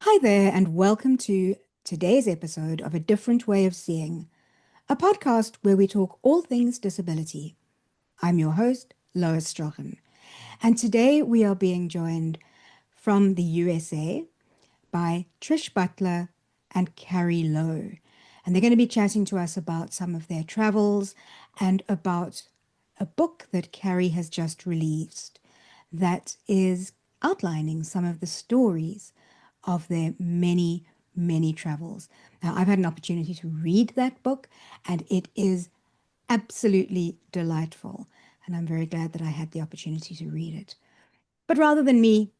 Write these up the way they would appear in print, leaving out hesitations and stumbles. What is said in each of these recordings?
Hi there, and welcome to today's episode of A Different Way of Seeing, a podcast where we talk all things disability. I'm your host, Lois Strachan, and today we are being joined from the USA by Trish Butler and Cary Lowe. And they're going to be chatting to us about some of their travels and about a book that Cary has just released that is outlining some of the stories of their many, many travels. Now, I've had an opportunity to read that book, and it is absolutely delightful. And I'm very glad that I had the opportunity to read it. But rather than me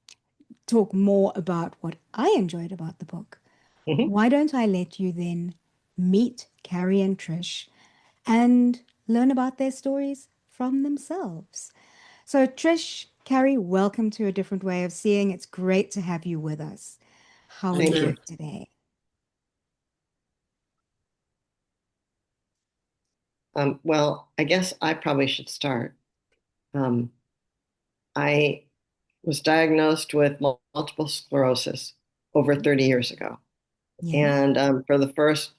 talk more about what I enjoyed about the book, Mhm. why don't I let you then meet Cary and Trish and learn about their stories from themselves? So, Trish, Cary, welcome to A Different Way of Seeing. It's great to have you with us. How are you Thank doing you. today? Well, I guess I probably should start. Um, I was diagnosed with multiple sclerosis over 30 years ago. Yeah. And for the first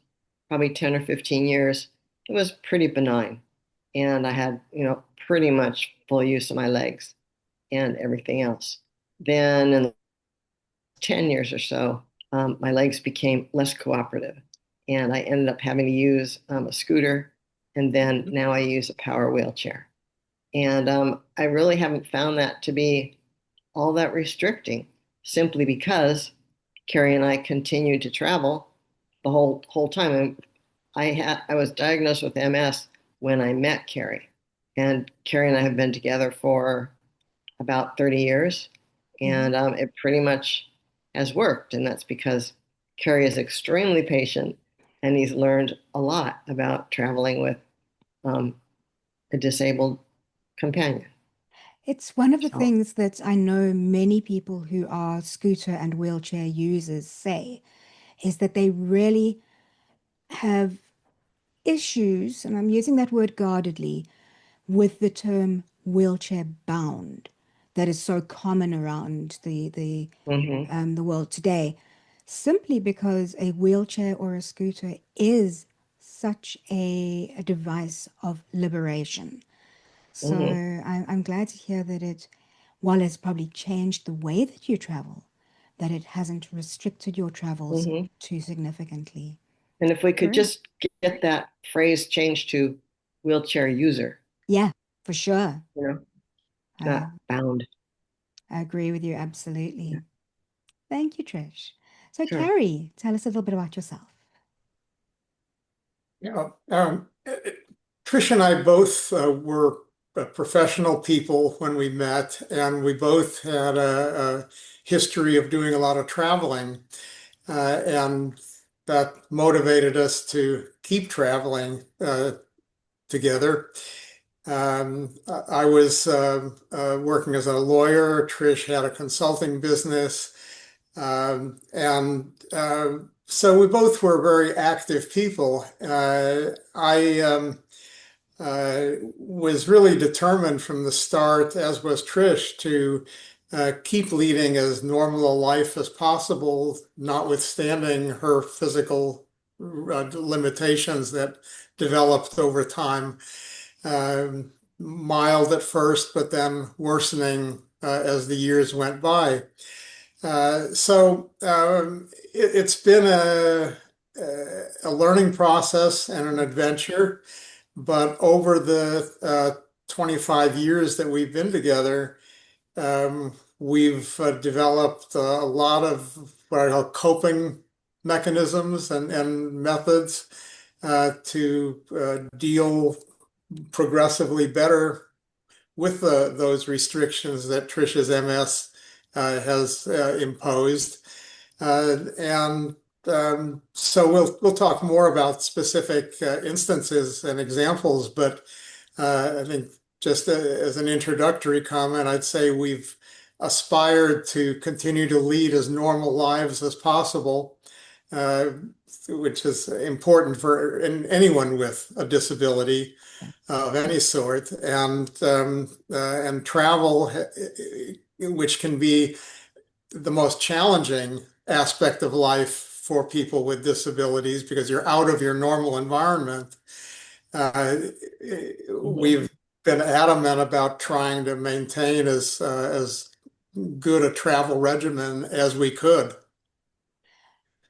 probably 10 or 15 years, it was pretty benign. And I had, pretty much full use of my legs and everything else. Then in 10 years or so, my legs became less cooperative. And I ended up having to use a scooter. And then now I use a power wheelchair. And I really haven't found that to be all that restricting, simply because Carrie and I continued to travel the whole time. And I was diagnosed with MS when I met Carrie, and Carrie and I have been together for about 30 years, Yeah. and it pretty much has worked. And that's because Cary is extremely patient, and he's learned a lot about traveling with um, a disabled companion. It's one of the So, things that I know many people who are scooter and wheelchair users say is that they really have issues, and I'm using that word guardedly, with the term wheelchair bound that is so common around mhm, the world today, simply because a wheelchair or a scooter is such a device of liberation. So mhm, I'm glad to hear that while it's probably changed the way that you travel, that it hasn't restricted your travels mhm. too significantly. And if we could Great. just get that phrase changed to wheelchair user, Yeah, for sure. you know, I, not bound. I agree with you Yeah, absolutely. Thank you, Trish. So, sure. Cary, tell us a little bit about yourself. Yeah, Trish and I both were professional people when we met, and we both had a history of doing a lot of traveling, and that motivated us to keep traveling together. I was working as a lawyer. Trish had a consulting business, and so we both were very active people. I was really determined from the start, as was Trish, to keep leading as normal a life as possible, notwithstanding her physical limitations that developed over time. Mild at first, but then worsening as the years went by. It's been a learning process and an adventure. But over the 25 years that we've been together, we've developed a lot of what I call coping mechanisms and methods to deal progressively better with those restrictions that Trish's MS has imposed. And so we'll talk more about specific instances and examples, but I think just as an introductory comment, I'd say we've aspired to continue to lead as normal lives as possible, uh, which is important for anyone with a disability Yeah. of any sort, and travel, which can be the most challenging aspect of life for people with disabilities because you're out of your normal environment. Uh, Mhm. we've been adamant about trying to maintain as good a travel regimen as we could.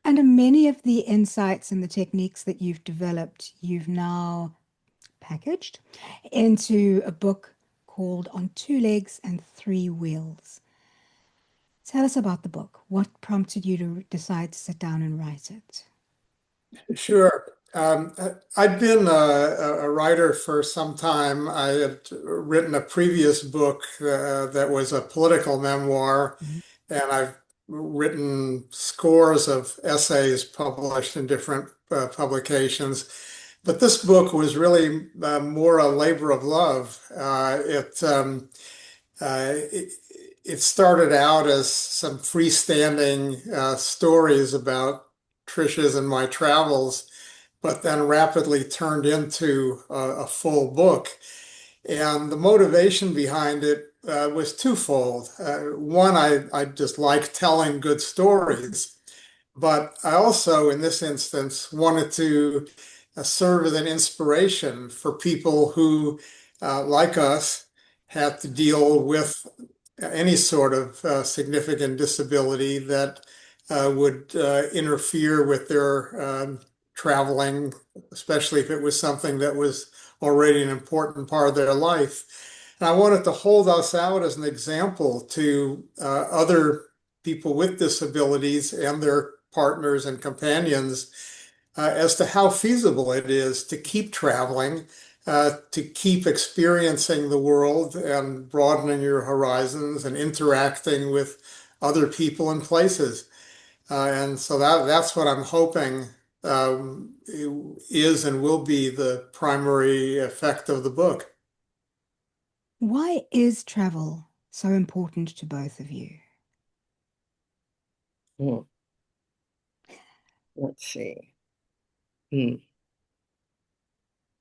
And many of the insights and the techniques that you've developed, you've now packaged into a book called On Two Legs and Three Wheels. Tell us about the book. What prompted you to decide to sit down and write it? Sure. I'd been a writer for some time. I had written a previous book that was a political memoir, Mhm. and I've written scores of essays published in different publications. But this book was really more a labor of love. It it started out as some freestanding stories about Trish's and my travels, but then rapidly turned into a full book. And the motivation behind it was twofold. One, I just like telling good stories, but I also, in this instance, wanted to serve as an inspiration for people who, like us, had to deal with any sort of significant disability that would interfere with their traveling, especially if it was something that was already an important part of their life. And I wanted to hold us out as an example to other people with disabilities and their partners and companions as to how feasible it is to keep traveling, to keep experiencing the world and broadening your horizons and interacting with other people and places. And so that's what I'm hoping is and will be the primary effect of the book. Why is travel so important to both of you? Hmm. Let's see. Hmm.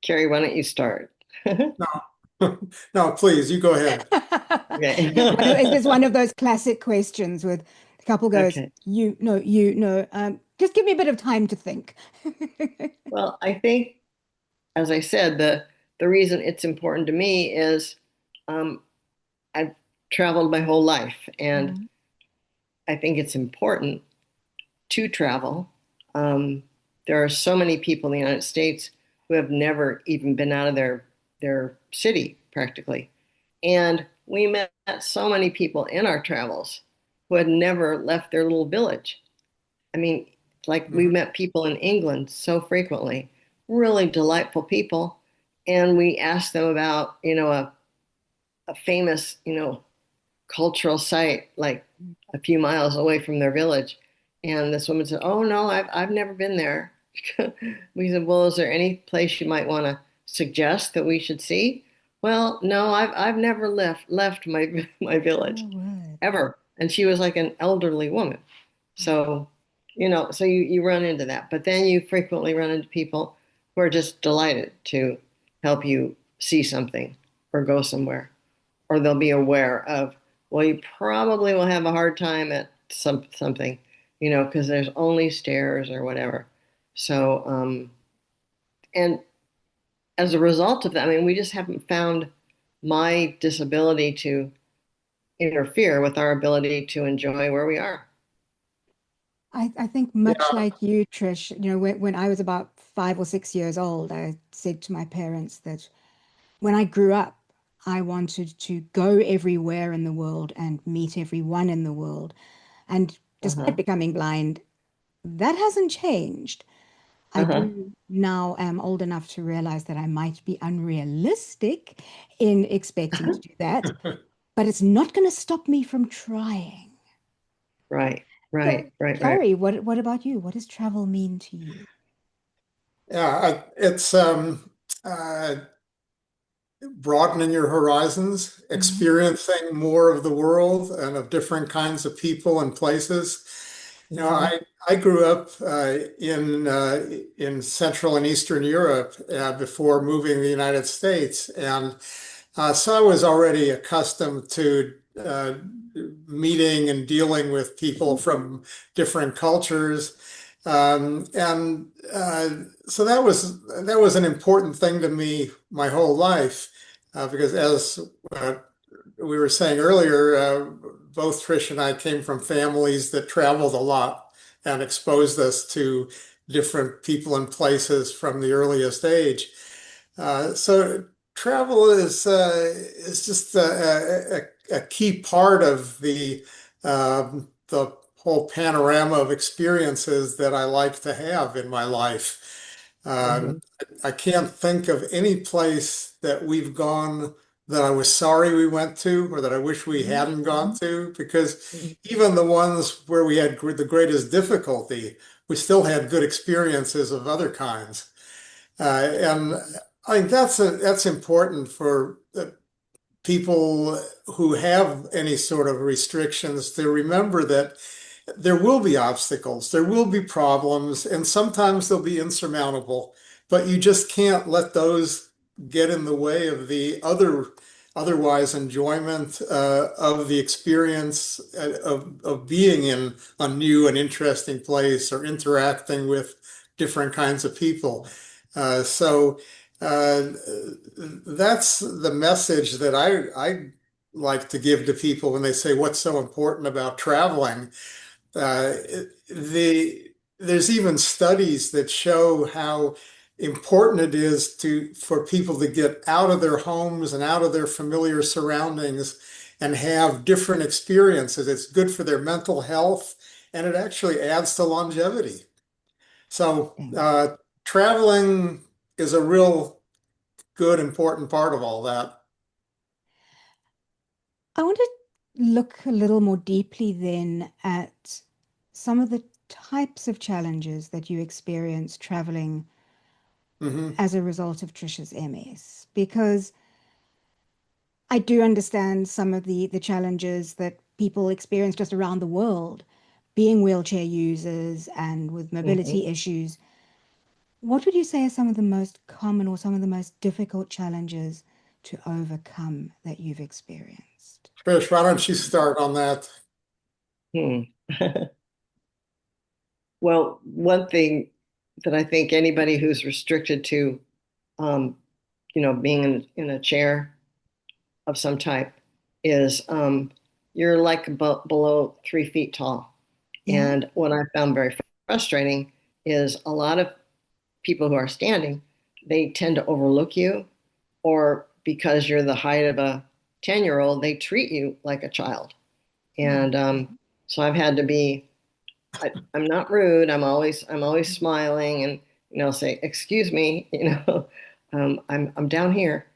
Cary, why don't you start? No, no, please, you go ahead. Okay. Is this one of those classic questions where the couple goes, Okay. you know, just give me a bit of time to think. Well, I think, as I said, the reason it's important to me is um, I've traveled my whole life, and Mhm. I think it's important to travel. Um, there are so many people in the United States who have never even been out of their city practically. And we met so many people in our travels who had never left their little village. I mean, like we Mhm. met people in England so frequently, really delightful people. And we asked them about, a famous, cultural site like a few miles away from their village. And this woman said, "Oh no, I've never been there." We said, "Well, is there any place you might want to suggest that we should see?" "Well, no, I've never left my my village Oh, word. ever." And she was like an elderly woman. So, so you run into that. But then you frequently run into people who are just delighted to help you see something or go somewhere, or they'll be aware of, well, you probably will have a hard time at something, because there's only stairs or whatever. So, and as a result of that, I mean, we just haven't found my disability to interfere with our ability to enjoy where we are. I think much Yeah. like you, Trish, when I was about 5 or 6 years old, I said to my parents that when I grew up, I wanted to go everywhere in the world and meet everyone in the world. And despite Uh-huh. becoming blind, that hasn't changed. I Uh-huh. do now am old enough to realize that I might be unrealistic in expecting to do that, but it's not going to stop me from trying. Right, So, right, right, right. Cary, what about you? What does travel mean to you? Yeah, it's uh, broadening your horizons, Mhm. experiencing more of the world and of different kinds of people and places. You know, Hmm. I grew up in Central and Eastern Europe before moving to the United States, and so I was already accustomed to meeting and dealing with people from different cultures. So that was an important thing to me my whole life, because as we were saying earlier, both Trish and I came from families that traveled a lot and exposed us to different people and places from the earliest age. So travel is just a key part of the whole panorama of experiences that I like to have in my life. Hmm. I can't think of any place that we've gone that I was sorry we went to or that I wish we hadn't gone to, because even the ones where we had the greatest difficulty, we still had good experiences of other kinds. And I think that's important for people who have any sort of restrictions to remember that there will be obstacles, there will be problems, and sometimes they'll be insurmountable, but you just can't let those get in the way of the otherwise enjoyment of the experience of being in a new and interesting place or interacting with different kinds of people. So uh, that's the message that I like to give to people when they say, what's so important about traveling? Uh, there's even studies that show how important it is for people to get out of their homes and out of their familiar surroundings and have different experiences. It's good for their mental health, and it actually adds to longevity. So traveling is a real good, important part of all that. I want to look a little more deeply then at some of the types of challenges that you experience traveling Hmm. as a result of Trisha's MS, because I do understand some of the challenges that people experience just around the world, being wheelchair users and with Hmm. mobility issues. What would you say are some of the most common or some of the most difficult challenges to overcome that you've experienced? Trish, why don't you start on that? Hmm. Well, one thing that I think anybody who's restricted to, um, being in a chair of some type is you're like below 3 feet tall. Yeah. And what I found very frustrating is a lot of people who are standing, they tend to overlook you, or because you're the height of a 10-year-old, they treat you like a child. Oh, And so I've had to be, I'm not rude. I'm always smiling and, say, excuse me, I'm down here.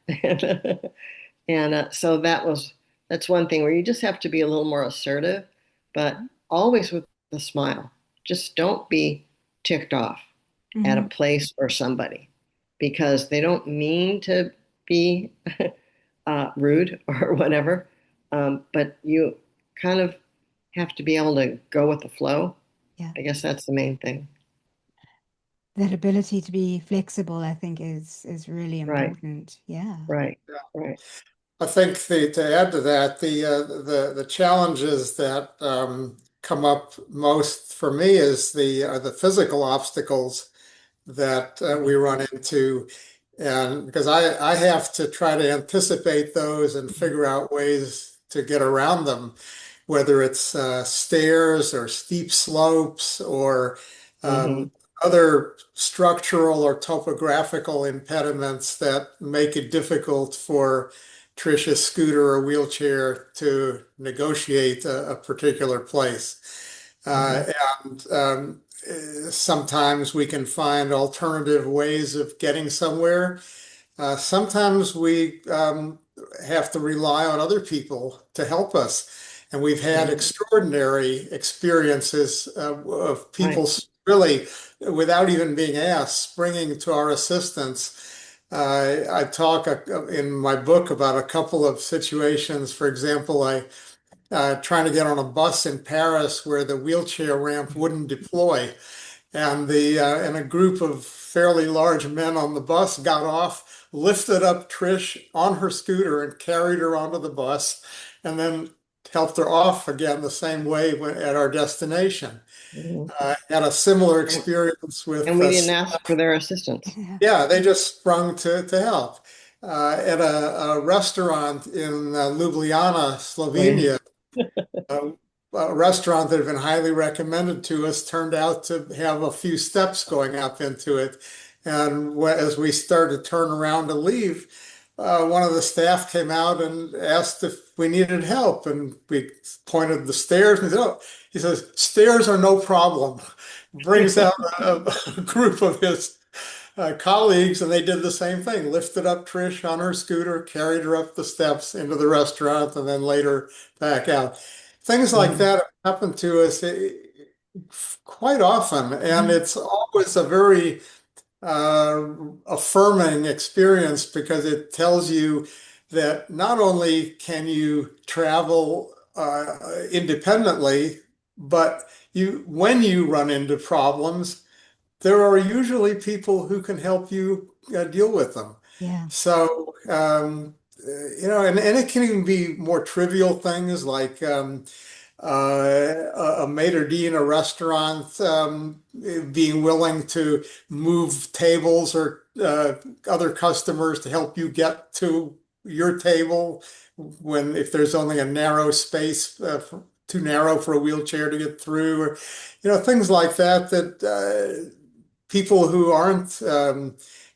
And so that's one thing where you just have to be a little more assertive, but always with a smile. Just don't be ticked off at a mm-hmm. place or somebody because they don't mean to be rude or whatever. But you kind of have to be able to go with the flow. Yeah. I guess that's the main thing. That ability to be flexible, I think, is really Right, important. Yeah. right, right. I think to add to that, the challenges that come up most for me is the physical obstacles that we run into, and because I have to try to anticipate those and figure out ways to get around them, whether it's stairs or steep slopes or Hmm. um, other structural or topographical impediments that make it difficult for Trisha's scooter or wheelchair to negotiate a particular place. Hmm. And sometimes we can find alternative ways of getting somewhere. Sometimes we have to rely on other people to help us. And we've had Hmm. extraordinary experiences of Right. people really, without even being asked, springing to our assistance. I talk in my book about a couple of situations. For example, I trying to get on a bus in Paris where the wheelchair ramp wouldn't deploy. And a group of fairly large men on the bus got off, lifted up Trish on her scooter and carried her onto the bus, and then helped her off again the same way at our destination. Mhm. Had a similar And, experience with and we didn't ask for their assistance. Yeah. yeah, they just sprung to help. At a restaurant in Ljubljana, Right. Slovenia, uh, a restaurant that had been highly recommended to us turned out to have a few steps going up into it. And as we started to turn around to leave, one of the staff came out and asked if we needed help. And we pointed the stairs and he said, oh, he says, stairs are no problem. Brings out a group of his colleagues, and they did the same thing. Lifted up Trish on her scooter, carried her up the steps into the restaurant, and then later back out. Things like Mhm. that have happened to us quite often, and Mhm. it's always a very affirming experience because it tells you that not only can you travel independently, but when you run into problems, there are usually people who can help you deal with them. Yeah. So, and it can even be more trivial things like a maitre d' in a restaurant being willing to move tables or other customers to help you get to your table when if there's only a narrow space too narrow for a wheelchair to get through or things like that people who aren't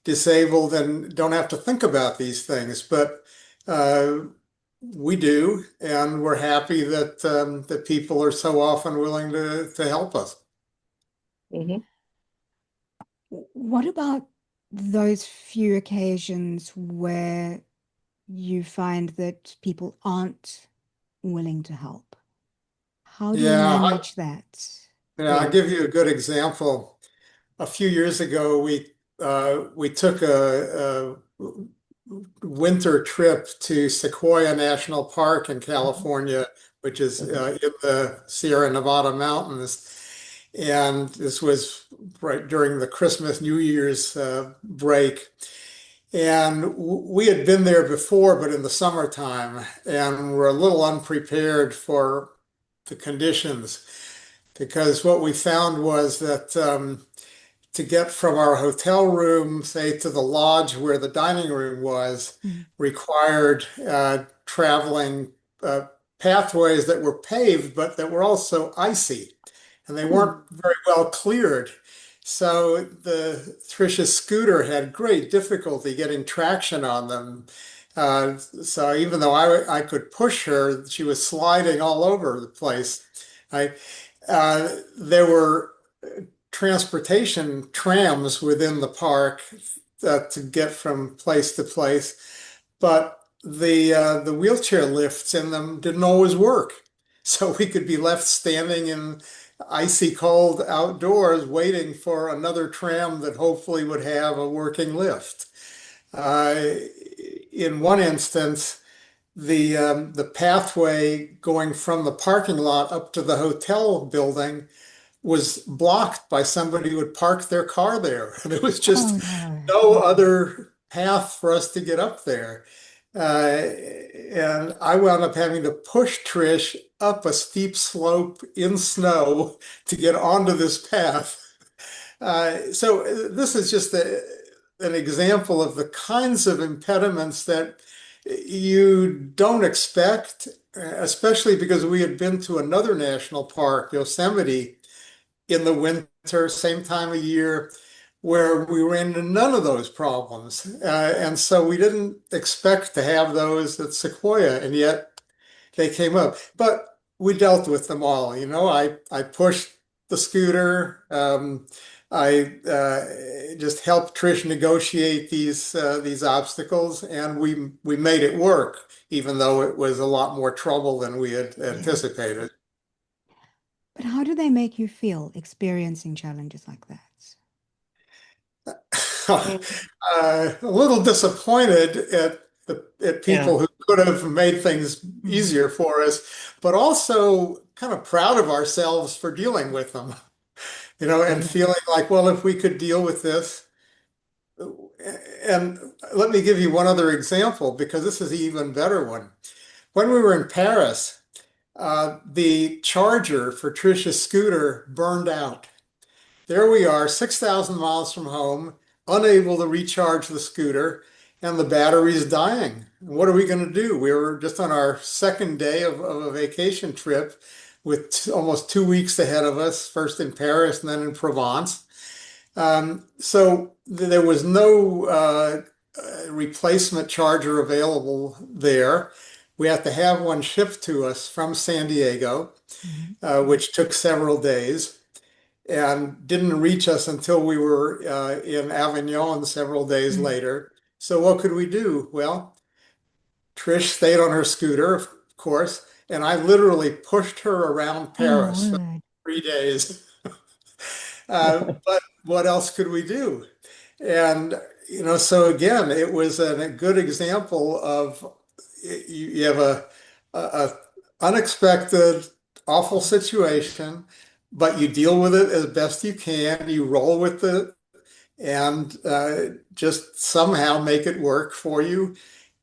disabled and don't have to think about these things, but uh, we do, and we're happy that people are so often willing to help us. Mhm. What about those few occasions where you find that people aren't willing to help? How do you Yeah, manage that? I'll give you a good example. A few years ago, we took a winter trip to Sequoia National Park in California, which is Mhm. in the Sierra Nevada mountains. And this was right during the Christmas, New Year's break. And we had been there before, but in the summertime, and we're a little unprepared for the conditions because what we found was that to get from our hotel room, say, to the lodge where the dining room was, Mm. required traveling uh, pathways that were paved, but that were also icy, and they weren't Oh, very well cleared. So the Thrish's scooter had great difficulty getting traction on them. So even though I could push her, she was sliding all over the place. I, there were transportation trams within the park to get from place to place, but the wheelchair lifts in them didn't always work. So we could be left standing in icy cold outdoors waiting for another tram that hopefully would have a working lift. Uh, in one instance, the pathway going from the parking lot up to the hotel building was blocked by somebody who had parked their car there. There was oh just no. no other path for us to get up there. And I wound up having to push Trish up a steep slope in snow to get onto this path. So this is just an example of the kinds of impediments that you don't expect, especially because we had been to another national park, Yosemite, in the winter, same time of year, where we ran into none of those problems. And so we didn't expect to have those at Sequoia, and yet they came up. But we dealt with them all. I pushed the scooter. I just helped Trish negotiate these obstacles, and we made it work, even though it was a lot more trouble than we had Yeah. anticipated. But how do they make you feel experiencing challenges like that? Mhm. A little disappointed at Yeah. people who could have made things Mm. easier for us, but also kind of proud of ourselves for dealing with them, and Mhm. feeling like, well, if we could deal with this. And let me give you one other example because this is an even better one. When we were in Paris, the charger for Trisha's scooter burned out. There we are, 6,000 miles from home, unable to recharge the scooter, and the battery's dying. What are we going to do? We were just on our second day of a vacation trip with almost 2 weeks ahead of us, first in Paris and then in Provence. So there was no replacement charger available there. We had to have one shipped to us from San Diego, Mhm. which took several days and didn't reach us until we were in Avignon several days Mm. later. So what could we do? Well, Trish stayed on her scooter, of course, and I literally pushed her around Oh my Paris for word. 3 days. But what else could we do? And, so again, it was a good example of you have a unexpected, awful situation, but you deal with it as best you can. You roll with it and just somehow make it work for you,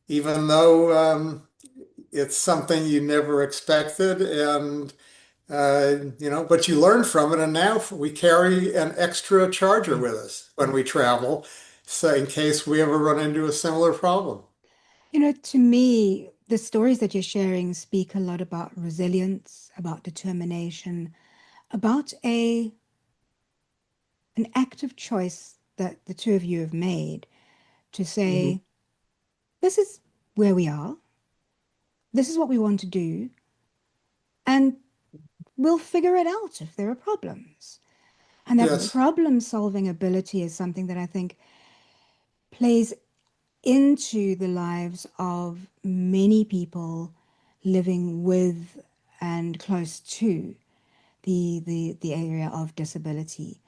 even though it's something you never expected. And but you learn from it, and now we carry an extra charger with us when we travel, so in case we ever run into a similar problem. To me, the stories that you're sharing speak a lot about resilience, about determination, about an active choice that the two of you have made to Mhm. say, this is where we are, this is what we want to do, and we'll figure it out if there are problems. And that Yes. problem solving ability is something that I think plays into the lives of many people living with and close to the area of disability.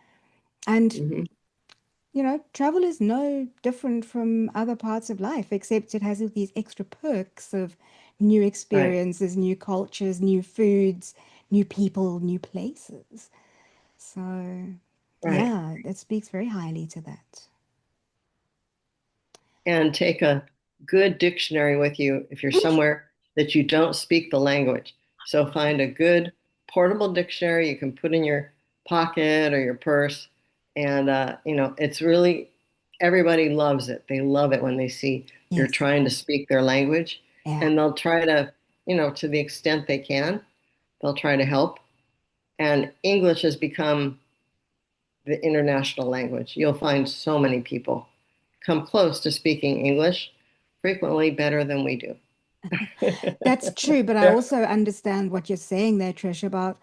And Mhm. travel is no different from other parts of life, except it has all these extra perks of new Right, experiences, new cultures, new foods, new people, new places. So, right. yeah, it speaks very highly to that. And take a good dictionary with you if you're somewhere that you don't speak the language. So find a good portable dictionary you can put in your pocket or your purse. And, it's really, everybody loves it. They love it when they see you're Yes. trying to speak their language. Yeah. And they'll try to, to the extent they can, they'll try to help. And English has become the international language. You'll find so many people come close to speaking English frequently better than we do. That's true, but I Yeah. also understand what you're saying there, Trish, about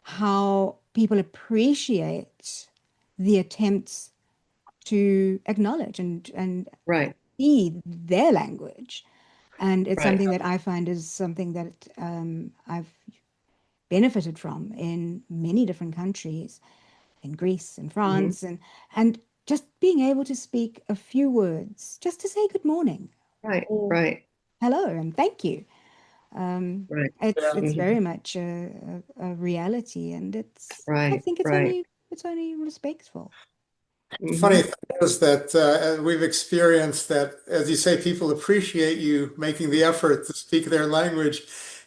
how people appreciate the attempts to acknowledge and Right, see their language. And it's right. something that I find is something that I've benefited from in many different countries, in Greece and Hmm. France, and just being able to speak a few words, just to say good morning Right, or right, hello and thank you. Um, right. Yeah. it's Hmm. very much a reality, and I Right, think right. it's only respectful. Hmm. Funny thing is that we've experienced that, as you say, people appreciate you making the effort to speak their language.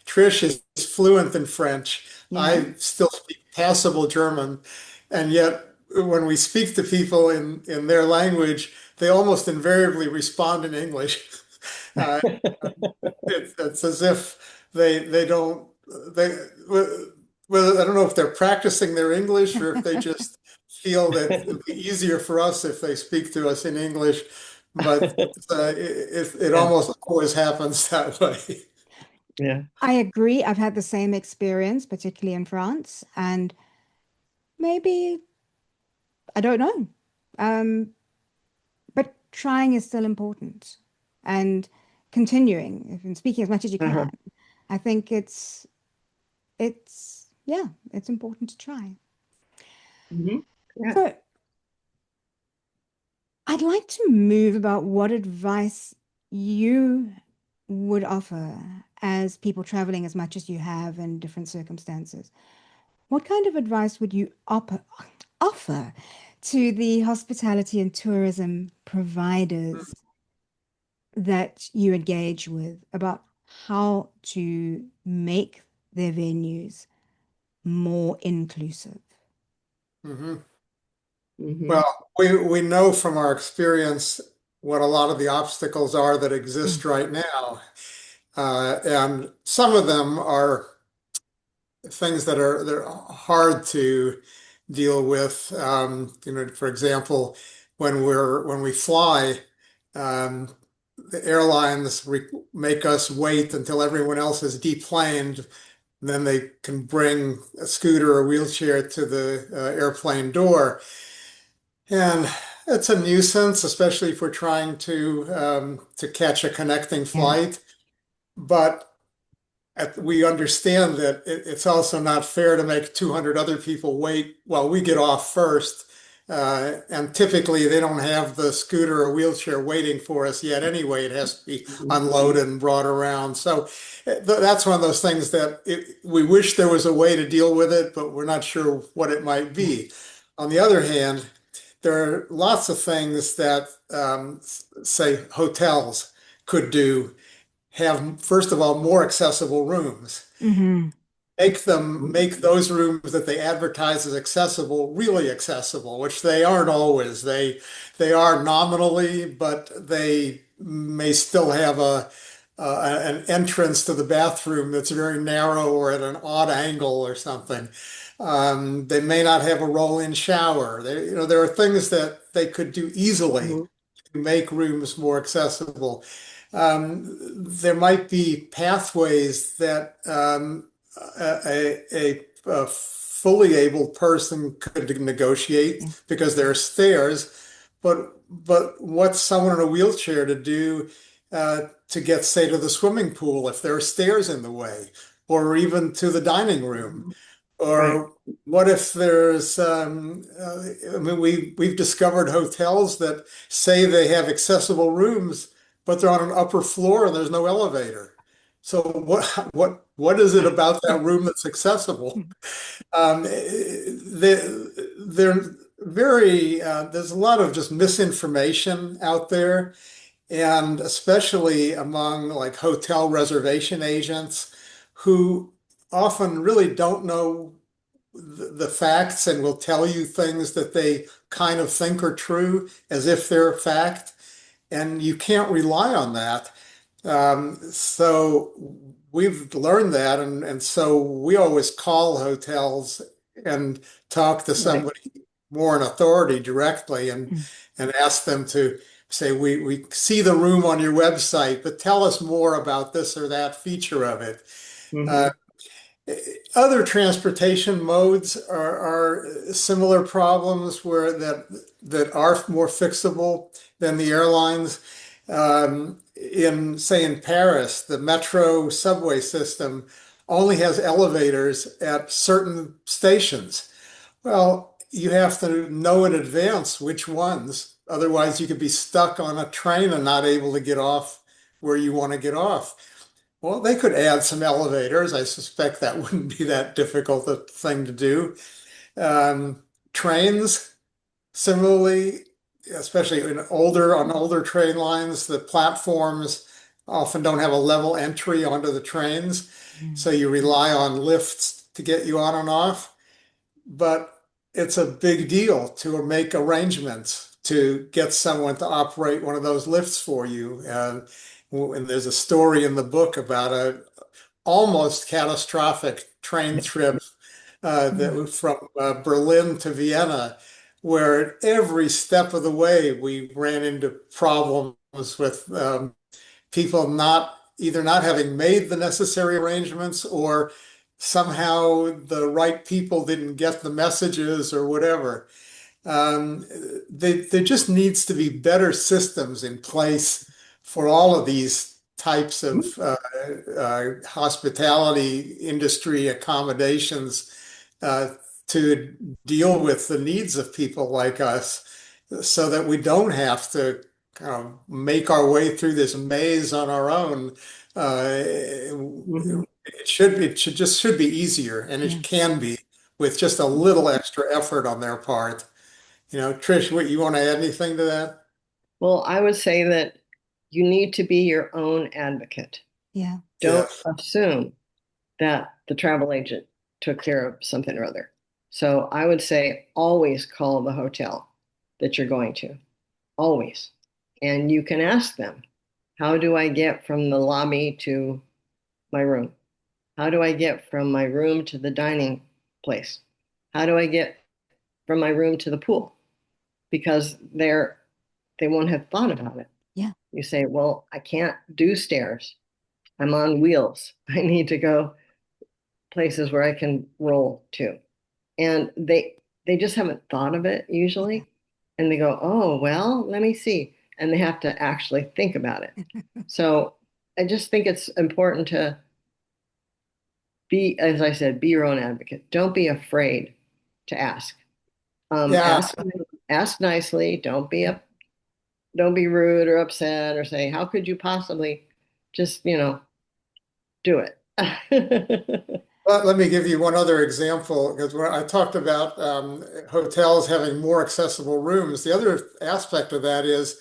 Trish is fluent in French. Yeah. I still speak passable German. And yet, when we speak to people in their language, they almost invariably respond in English. Uh, it's as if they don't, they, well, I don't know if they're practicing their English or if they just feel that it'd be easier for us if they speak to us in English, but it Yeah, almost always happens that way. yeah. I agree. I've had the same experience, particularly in France, and maybe I don't know. Um, but trying is still important, and continuing and speaking as much as you Uh-huh. can. I think it's yeah, it's important to try. Hmm. Yeah. So I'd like to move about what advice you would offer as people traveling as much as you have in different circumstances. What kind of advice would you offer to the hospitality and tourism providers that you engage with about how to make their venues more inclusive? Mm-hmm. Mhm. Well, we know from our experience what a lot of the obstacles are that exist right now. And some of them are things that are they're hard to deal with. For example, when we fly, um, the airlines make us wait until everyone else is deplaned. Then they can bring a scooter or wheelchair to the airplane door. And it's a nuisance, especially if we're trying to catch a connecting Yeah. flight. But we understand that it's also not fair to make 200 other people wait while we get off first. And typically they don't have the scooter or wheelchair waiting for us yet anyway. It has to be Mhm. unloaded and brought around. So that's one of those things that we wish there was a way to deal with it, but we're not sure what it might Yeah. be. On the other hand, there are lots of things that, say, hotels could do. Have, first of all, more accessible rooms. Mm-hmm. Make those rooms that they advertise as accessible really accessible, which they aren't always. They are nominally, but they may still have an entrance to the bathroom that's very narrow or at an odd angle or something. They may not have a roll-in shower. There are things that they could do easily Mhm. to make rooms more accessible. There might be pathways that a fully able person could negotiate Yeah. because there are stairs, but what's someone in a wheelchair to do to get, say, to the swimming pool if there are stairs in the way, or even to the dining room? Right. Or what if there's, I mean, we've discovered hotels that say they have accessible rooms, but they're on an upper floor and there's no elevator. So what is it about that room that's accessible? They're very, there's a lot of just misinformation out there, and especially among like hotel reservation agents who often really don't know the facts and will tell you things that they kind of think are true as if they're fact, and you can't rely on that. So we've learned that, and so we always call hotels and talk to Right. somebody more in authority directly Mm. and ask them to say, we see the room on your website, but tell us more about this or that feature of it. Uh, Mhm. Other transportation modes are similar problems where that are more fixable than the airlines. Say in Paris, the metro subway system only has elevators at certain stations. Well, you have to know in advance which ones. Otherwise, you could be stuck on a train and not able to get off where you want to get off. Well, they could add some elevators. I suspect that wouldn't be that difficult a thing to do. Um, Trains, similarly, especially on older train lines, the platforms often don't have a level entry onto the trains, Mm. so you rely on lifts to get you on and off. But it's a big deal to make arrangements to get someone to operate one of those lifts for you. And there's a story in the book about a almost catastrophic train trip that Mm. was from Berlin to Vienna, where every step of the way we ran into problems with people not having made the necessary arrangements, or somehow the right people didn't get the messages or whatever. Um, there just needs to be better systems in place for all of these types of hospitality industry accommodations uh, to deal with the needs of people like us so that we don't have to kind of make our way through this maze on our own. Mhm. Should be easier, and Yeah. it can be with just a little extra effort on their part. Trish, what you want to add anything to that? Well, I would say that you need to be your own advocate. Yeah. Don't Yes. assume that the travel agent took care of something or other. So I would say always call the hotel that you're going to, always. And you can ask them, how do I get from the lobby to my room? How do I get from my room to the dining place? How do I get from my room to the pool? Because they won't have thought about it. Yeah. You say, well, I can't do stairs. I'm on wheels. I need to go places where I can roll to. And they just haven't thought of it usually. And they go, oh, well, let me see. And they have to actually think about it. So I just think it's important to be, as I said, be your own advocate. Don't be afraid to ask. Yeah. Ask nicely. Don't be rude or upset or say, how could you possibly just, do it. Let me give you one other example because when I talked about hotels having more accessible rooms, the other aspect of that is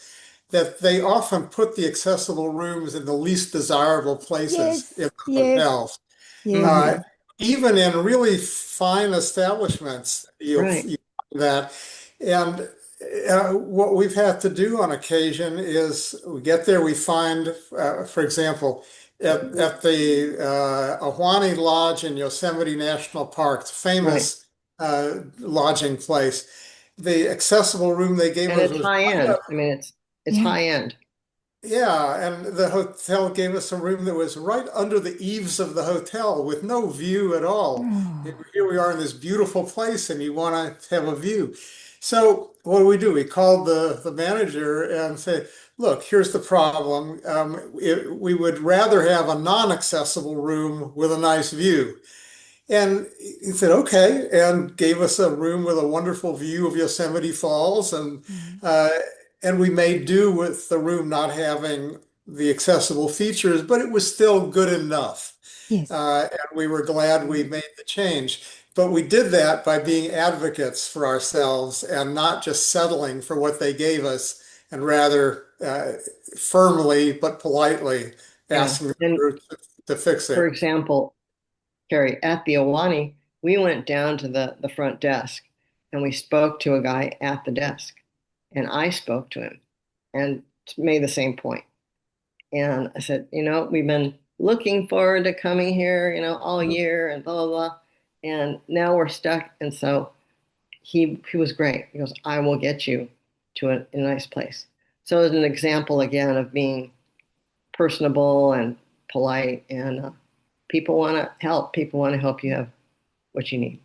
that they often put the accessible rooms in the least desirable places in Yes, the yes, hotels. yes. Uh, Mhm. even in really fine establishments, Right. you find that. And what we've had to do on occasion is we get there, we find, for example, at the Ahwahnee Lodge in Yosemite National Park, it's a Right. famous lodging place. The accessible room they gave And us it's was high end. I mean, it's Yeah. high end. yeah, and the hotel gave us a room that was right under the eaves of the hotel with no view at all. Oh, Here we are in this beautiful place, and you want to have a view. So what do? We called the manager and said, "Look, here's the problem. We would rather have a non-accessible room with a nice view." And he said, okay, and gave us a room with a wonderful view of Yosemite Falls. mm, Uh, and we made do with the room not having the accessible features, but it was still good enough. yes. And we were glad we made the change. But we did that by being advocates for ourselves and not just settling for what they gave us, and rather firmly but politely Yeah. asking the And group to fix for it. example, Cary, at the Awani, we went down to the front desk and we spoke to a guy at the desk. And I spoke to him and made the same point. And I said, we've been looking forward to coming here, all year and blah, blah, blah. And now we're stuck. And so he was great. He goes, I will get you to a nice place. So as an example again of being personable and polite, and people want to help. People want to help you have what you need.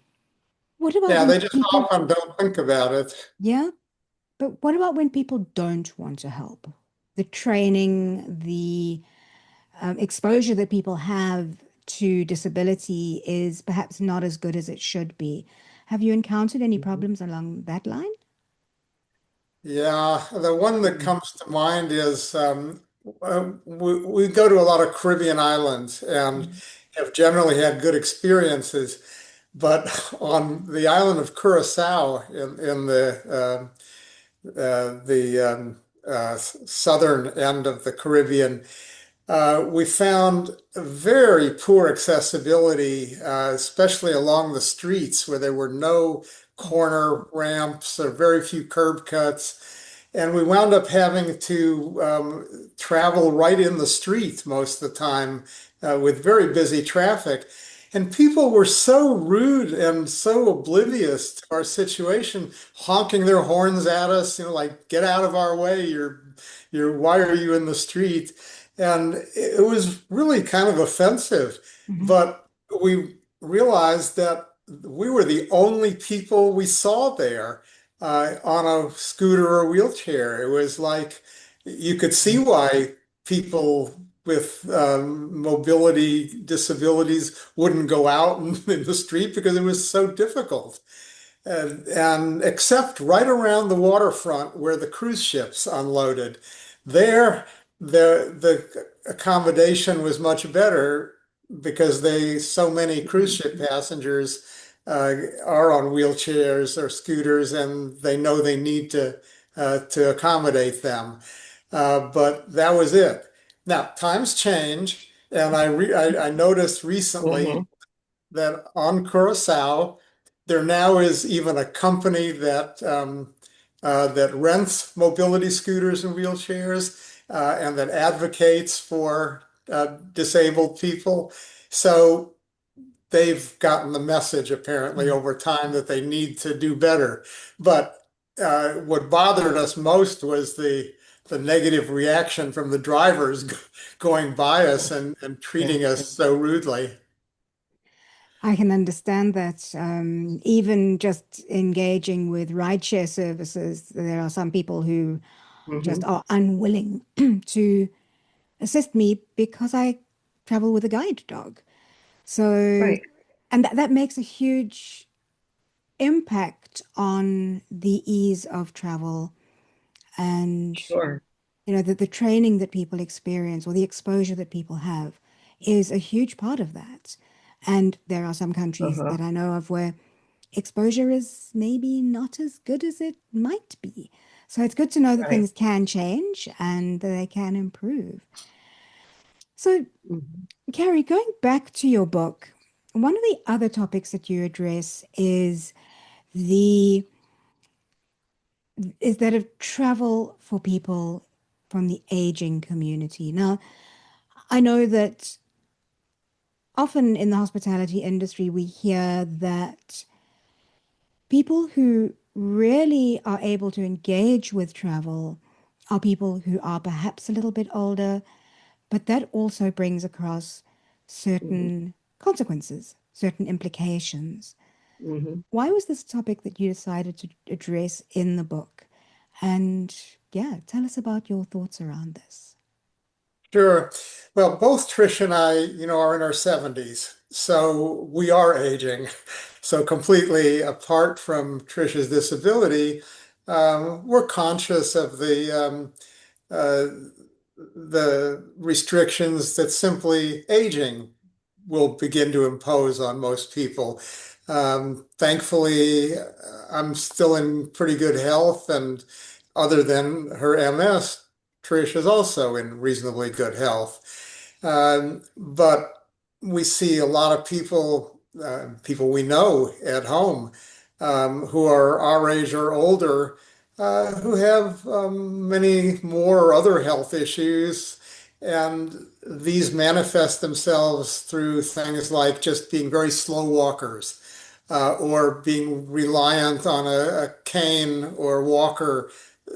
What about Yeah, when they just people, often don't think about it. yeah, but what about when people don't want to help? The training, the exposure that people have to disability is perhaps not as good as it should be. Have you encountered any Mhm. problems along that line? Yeah, the one that comes to mind is we go to a lot of Caribbean islands and Mm, have generally had good experiences. But on the island of Curacao in the southern end of the Caribbean, we found very poor accessibility, especially along the streets where there were no corner ramps or very few curb cuts. And we wound up having to travel right in the street most of the time with very busy traffic. And people were so rude and so oblivious to our situation, honking their horns at us, like, get out of our way. Why are you in the street? And it was really kind of offensive. mhm. But we realized that we were the only people we saw there on a scooter or wheelchair. It was like you could see why people with mobility disabilities wouldn't go out in the street because it was so difficult. And except right around the waterfront where the cruise ships unloaded, there the accommodation was much better because so many cruise ship passengers are on wheelchairs or scooters and they know they need to accommodate them. But that was it. Now, times change, And I noticed recently Hmm. that on Curacao, there now is even a company that rents mobility scooters and wheelchairs and that advocates for disabled people. So they've gotten the message apparently Mm. over time that they need to do better. But what bothered us most was the negative reaction from the drivers going by us and Yeah. treating us so rudely. I can understand that. Even just engaging with rideshare services, there are some people who just Hmm. are unwilling to assist me because I travel with a guide dog. So, Right. and that makes a huge impact on the ease of travel and, Sure. the training that people experience or the exposure that people have is a huge part of that. And there are some countries Uh-huh. that I know of where exposure is maybe not as good as it might be. So it's good to know that Right. things can change and that they can improve. So, Mhm. Cary, going back to your book, one of the other topics that you address the is that of travel for people from the aging community. Now, I know that often in the hospitality industry we hear that people who really are able to engage with travel are people who are perhaps a little bit older, but that also brings across Mhm. certain consequences, certain implications. Mhm. Why was this a topic that you decided to address in the book? And yeah, tell us about your thoughts around this. Sure. Well, both Trish and I, are in our 70s, so we are aging. So completely apart from Trish's disability, we're conscious of uh, the restrictions that simply aging will begin to impose on most people. Thankfully, I'm still in pretty good health, and other than her MS, Trish is also in reasonably good health. But we see a lot of people we know at home, who are our age or older, who have many more other health issues. And these manifest themselves through things like just being very slow walkers, or being reliant on a cane or walker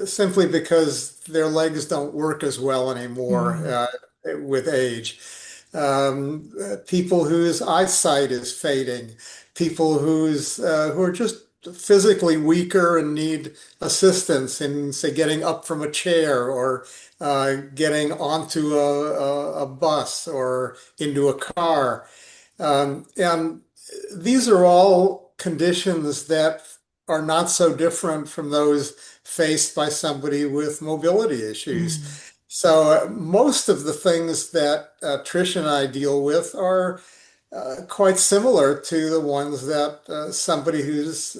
simply because their legs don't work as well anymore Mm, with age. People whose eyesight is fading, people who are just physically weaker and need assistance in, say, getting up from a chair or getting onto a bus or into a car. And these are all conditions that are not so different from those faced by somebody with mobility issues. mm, So most of the things that Trish and I deal with are quite similar to the ones that somebody who's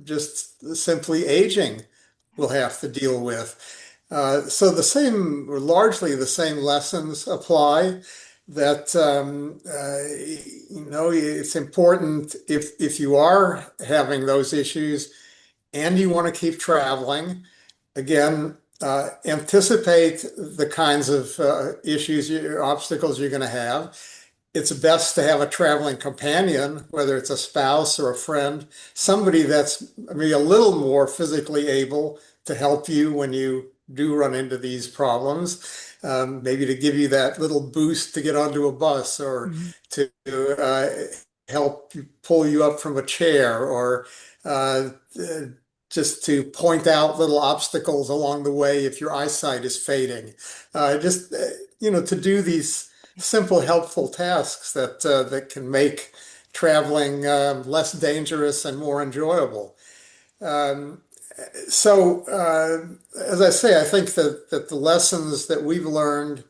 just simply aging will have to deal with. So the same, or largely the same lessons apply. That it's important if you are having those issues and you want to keep traveling. Again, anticipate the kinds of issues, obstacles you're going to have. It's best to have a traveling companion, whether it's a spouse or a friend, somebody that's maybe a little more physically able to help you when you do run into these problems. Maybe to give you that little boost to get onto a bus or mm, to help pull you up from a chair or uh, just to point out little obstacles along the way if your eyesight is fading. Just, to do these simple, helpful tasks that can make traveling less dangerous and more enjoyable. Um, as I say, I think that the lessons that we've learned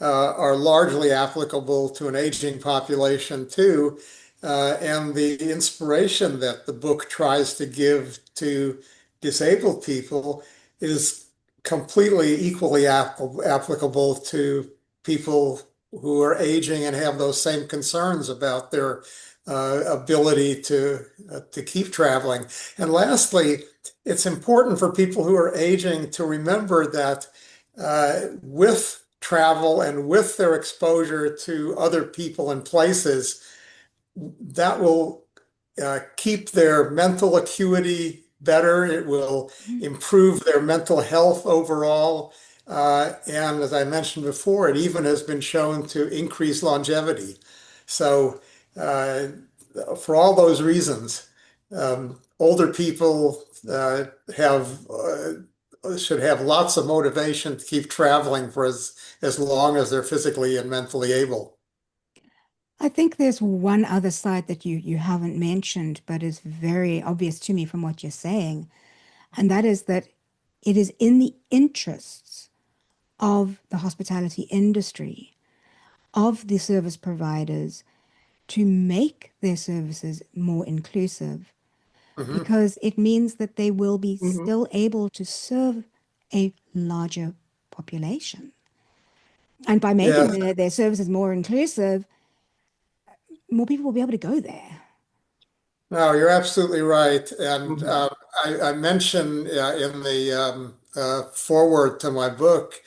are largely applicable to an aging population too. And the inspiration that the book tries to give to disabled people is completely equally applicable to people who are aging and have those same concerns about their ability to keep traveling. And lastly, it's important for people who are aging to remember that with travel and with their exposure to other people and places, that will keep their mental acuity better. It will Mm. improve their mental health overall. And as I mentioned before, it even has been shown to increase longevity. So, uh, for all those reasons, older people have should have lots of motivation to keep traveling for as long as they're physically and mentally able. I think there's one other side that you haven't mentioned, but is very obvious to me from what you're saying, and that is that it is in the interests of the hospitality industry, of the service providers, to make their services more inclusive, Mhm. because it means that they will be Mhm. still able to serve a larger population. And by making Yes. their services more inclusive, more people will be able to go there. No, you're absolutely right. And Mhm. I mentioned in the foreword to my book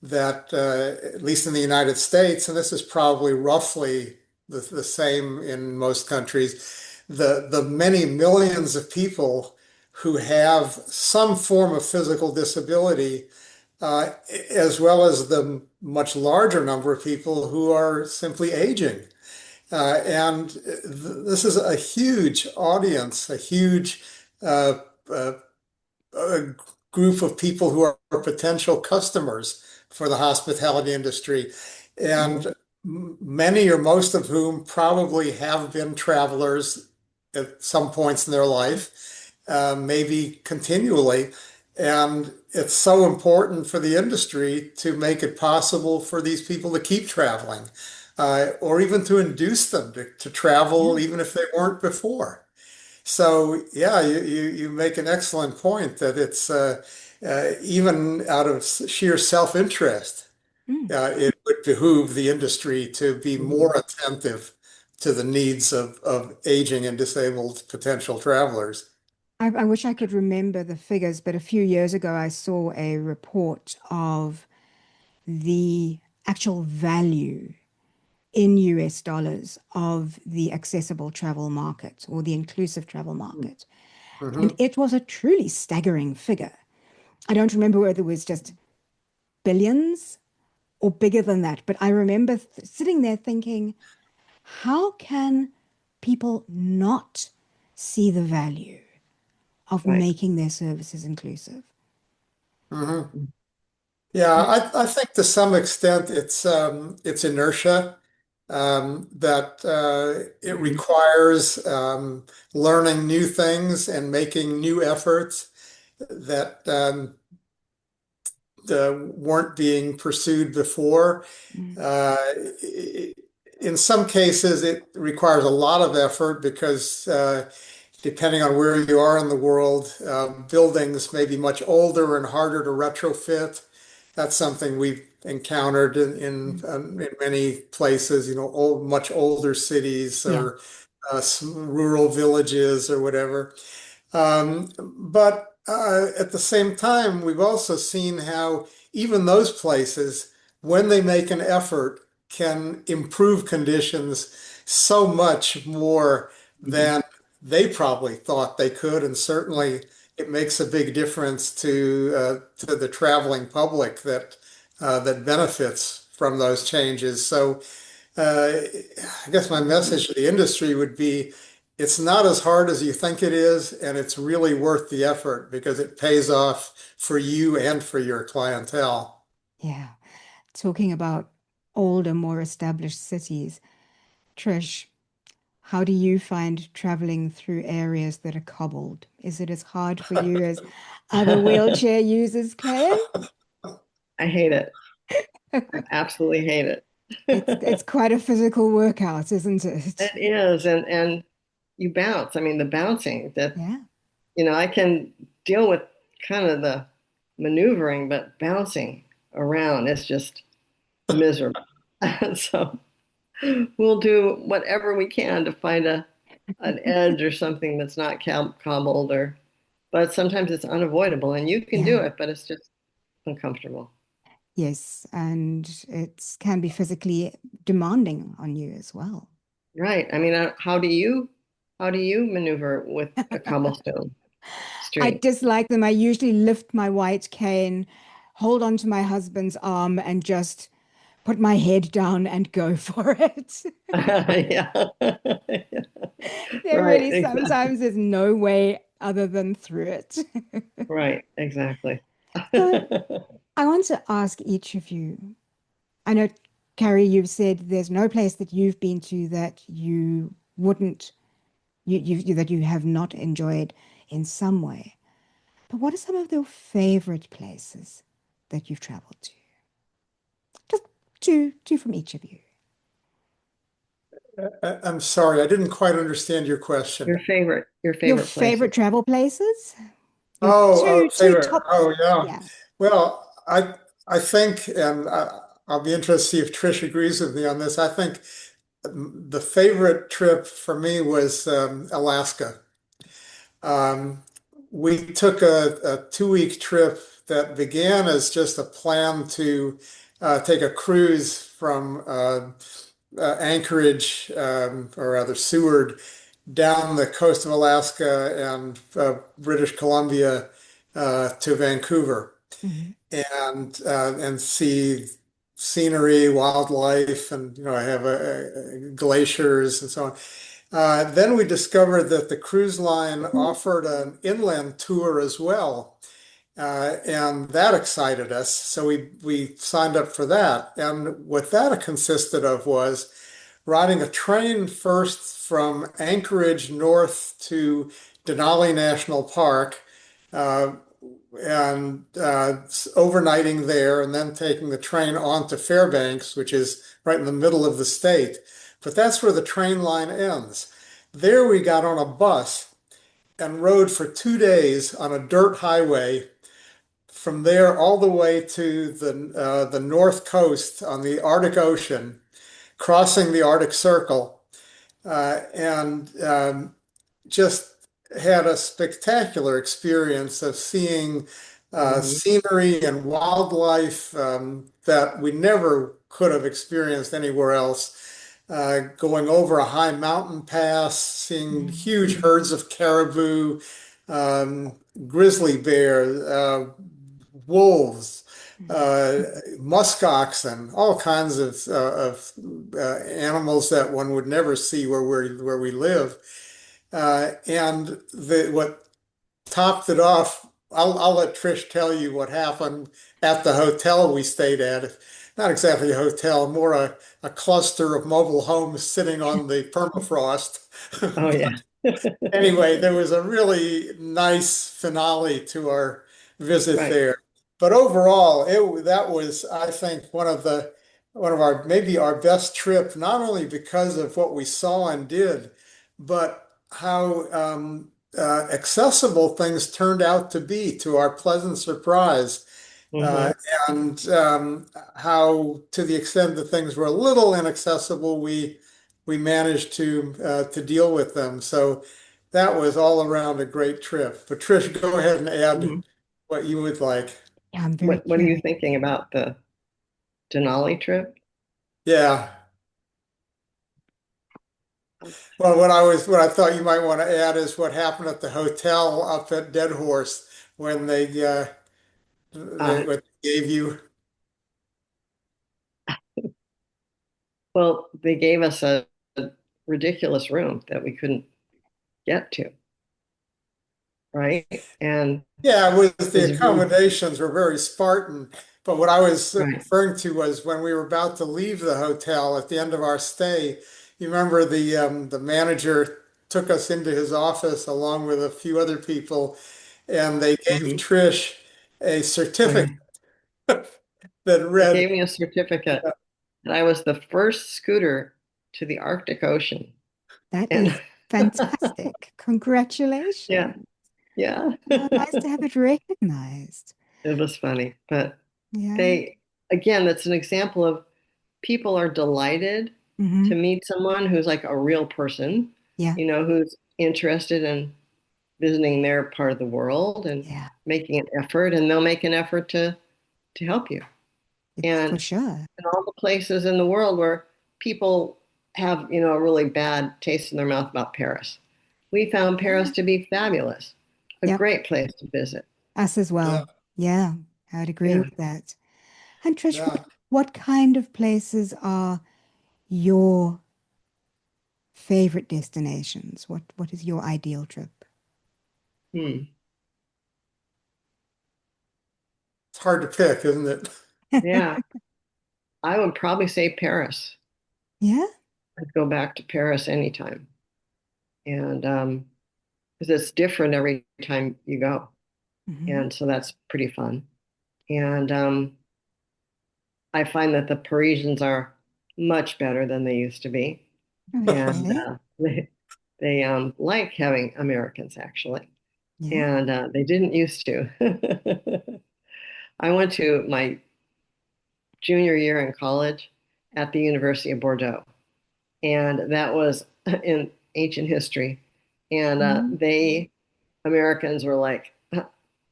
that, at least in the United States, and this is probably roughly the same in most countries, the many millions of people who have some form of physical disability, uh, as well as the much larger number of people who are simply aging. And this is a huge audience, a huge uh, uh, a group of people who are potential customers for the hospitality industry. And Mhm. many or most of whom probably have been travelers at some points in their life, maybe continually. And it's so important for the industry to make it possible for these people to keep traveling, or even to induce them to Yeah. travel, even if they weren't before. So yeah, you make an excellent point that it's even out of sheer self-interest, Mm. it would behoove the industry to be more Mhm. attentive to the needs of aging and disabled potential travelers. I wish I could remember the figures, but a few years ago I saw a report of the actual value in US dollars of the accessible travel market or the inclusive travel market. And Hmm. it was a truly staggering figure. I don't remember whether it was just billions or bigger than that, but I remember sitting there thinking, how can people not see the value of Right. making their services inclusive? Hmm. Yeah, Yeah. I think to some extent it's inertia, that it Mhm. requires learning new things and making new efforts that weren't being pursued before. Mm. Uh, in some cases, it requires a lot of effort because depending on where you are in the world, buildings may be much older and harder to retrofit. That's something we've encountered Mm. in many places, much older cities Yeah. or rural villages or whatever. But at the same time, we've also seen how even those places, when they make an effort, can improve conditions so much more Mhm. than they probably thought they could. And certainly it makes a big difference to the traveling public that benefits from those changes. So uh, I guess my message to the industry would be it's not as hard as you think it is, and it's really worth the effort because it pays off for you and for your clientele. Yeah. Talking about older, more established cities, Trish, how do you find traveling through areas that are cobbled? Is it as hard for you as other wheelchair users claim? I hate it. I absolutely hate it. It's quite a physical workout, isn't it? It is, and you bounce. I mean, the bouncing that, Yeah. I can deal with kind of the maneuvering, but bouncing around is just miserable. So we'll do whatever we can to find an edge or something that's not cobbled or, but sometimes it's unavoidable and you can do Yeah. it, but it's just uncomfortable. Yes, and it can be physically demanding on you as well. Right. I mean, how do you maneuver with a cobblestone I street? dislike them. I usually lift my white cane, hold onto my husband's arm, and just put my head down and go for it. Yeah. There Right, really exactly. sometimes there's no way other than through it. Right, exactly. So I want to ask each of you. I know, Cary, you've said there's no place that you've been to that you wouldn't, that you have not enjoyed in some way. But what are some of your favorite places that you've traveled to? Just two from each of you. I'm sorry, I didn't quite understand your question. Your Your favorite places. favorite travel places? Your two Favorite. top, Oh, yeah. yeah. Well, I think, and I'll be interested to see if Trish agrees with me on this. I think the favorite trip for me was Alaska. Um, we took a 2 week trip that began as just a plan to take a cruise from Anchorage, or rather Seward, down the coast of Alaska and British Columbia to Vancouver, Mhm. and see scenery, wildlife, and I have glaciers and so on. Then we discovered that the cruise line offered an inland tour as well, and that excited us. So we signed up for that. And what that consisted of was riding a train first from Anchorage north to Denali National Park, uh, and overnighting there, and then taking the train on to Fairbanks, which is right in the middle of the state. But that's where the train line ends. There we got on a bus and rode for 2 days on a dirt highway from there all the way to the north coast on the Arctic Ocean, crossing the Arctic Circle, and just had a spectacular experience of seeing Hmm. scenery and wildlife that we never could have experienced anywhere else. Going over a high mountain pass, seeing Mhm. huge herds of caribou, um, grizzly bear, wolves, Mhm. uh, musk oxen, all kinds of animals that one would never see where we live. And what topped it off, I'll let Trish tell you what happened at the hotel we stayed at. Not exactly a hotel, more a cluster of mobile homes sitting on the permafrost. Oh yeah. Anyway, there was a really nice finale to our visit Right. there. But overall, that was, I think, one of our maybe our best trip, not only because of what we saw and did, but how accessible things turned out to be, to our pleasant surprise. Uh, Hmm. and how, to the extent that things were a little inaccessible, we managed to deal with them. So that was all around a great trip. But Trish, go ahead and add Hmm. what you would like. Yeah, I'm very What are you curious. thinking about the Denali trip? Yeah. Well, what I thought you might want to add is what happened at the hotel up at Dead Horse when Uh, what they gave you. well, they gave us a ridiculous room that we couldn't get to, right? And Yeah, it was it the was very, accommodations were very Spartan. But what I was right. referring to was when we were about to leave the hotel at the end of our stay, you remember the manager took us into his office along with a few other people, and they gave Hmm. Trish a Oh certificate yeah. that They read, gave me a certificate and I was the first scooter to the Arctic Ocean. That And is fantastic. yeah, Congratulations. yeah. Oh, nice to have it recognized. It was funny, but Yeah. they, again, that's an example of people are delighted Hmm. to meet someone who's like a real person, Yeah. who's interested in visiting their part of the world and Yeah. making an effort, and they'll make an effort to help you. For And sure. in all the places in the world where people have, a really bad taste in their mouth about Paris, we found Paris to be fabulous, a Yep. great place to visit. Us as Yeah, well. Yeah. I'd agree Yeah. with that. And Trish, yeah. what kind of places are your favorite destinations? What is your ideal trip? Hmm. It's hard to pick, isn't it? Yeah. I would probably say Paris. Yeah. I'd go back to Paris anytime. And because it's different every time you go. Hmm. And so that's pretty fun. And I find that the Parisians are much better than they used to be. And Okay. they like having Americans actually. Yeah. And they didn't used to. I went to my junior year in college at the University of Bordeaux, and that was in ancient history. And Mhm. Americans were like,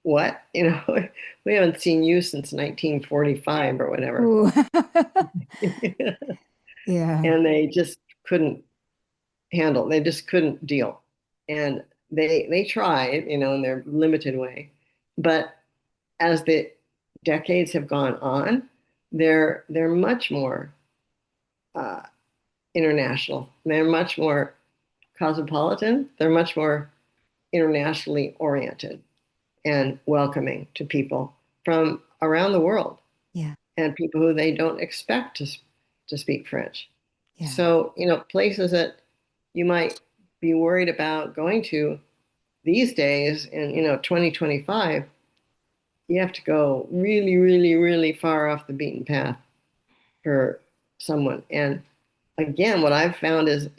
what? We haven't seen you since 1945 or whatever. Ooh. And Yeah. they just couldn't they just couldn't deal. And they tried, in their limited way. But as the decades have gone on, they're much more uh, international. They're much more cosmopolitan. They're much more internationally oriented and welcoming to people from around the world Yeah. and people who they don't expect to speak French. Yeah. So, places that you might be worried about going to these days in, 2025, you have to go really, really, really far off the beaten path for someone. And again, what I've found is